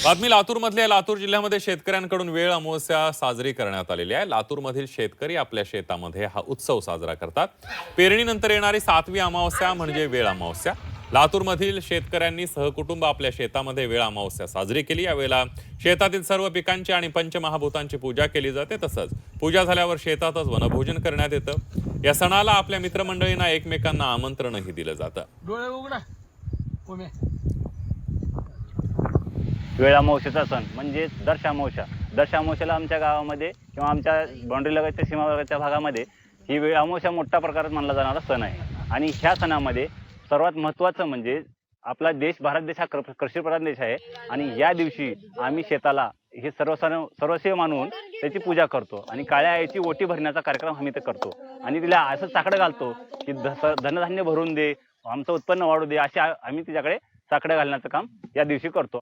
बातमी लातूरमधल्या. लातूर जिल्ह्यामध्ये शेतकऱ्यांकडून वेळ अमावस्या साजरी करण्यात आलेली आहे. लातूरमधील शेतकरी आपल्या शेतामध्ये हा उत्सव साजरा करतात. पेरणीनंतर येणारी 7वी अमावस्या म्हणजे वेळ अमावस्या. लातूरमधील शेतकऱ्यांनी सहकुटुंब आपल्या शेतामध्ये वेळ अमावस्या साजरी केली. यावेळेला शेतातील सर्व पिकांची आणि पंचमहाभूतांची पूजा केली जाते. तसंच पूजा झाल्यावर शेतातच वनभोजन करण्यात येतं. या सणाला आपल्या मित्रमंडळींना एकमेकांना आमंत्रणही दिलं जातं. डोळे उघडा. वेळ अमावस्येचा सण म्हणजे दर्श अमावस्येला आमच्या गावामध्ये किंवा आमच्या बाउंड्रीलगतच्या सीमालगतच्या भागामध्ये ही वेळ अमावस्या मोठ्या प्रकारात मानला जाणारा सण आहे. आणि ह्या सणामध्ये सर्वात महत्त्वाचं म्हणजे आपला देश, भारत देश हा कृषीप्रधान देश आहे. आणि या दिवशी आम्ही शेताला हे सर्वस्व मानून त्याची पूजा करतो आणि काळ्या आईची ओटी भरण्याचा कार्यक्रम आम्ही ते करतो. आणि तिला असं साकडं घालतो की धनधान्य भरून दे, आमचं उत्पन्न वाढू दे, असे आम्ही तिच्याकडे साकडं घालण्याचं काम या दिवशी करतो.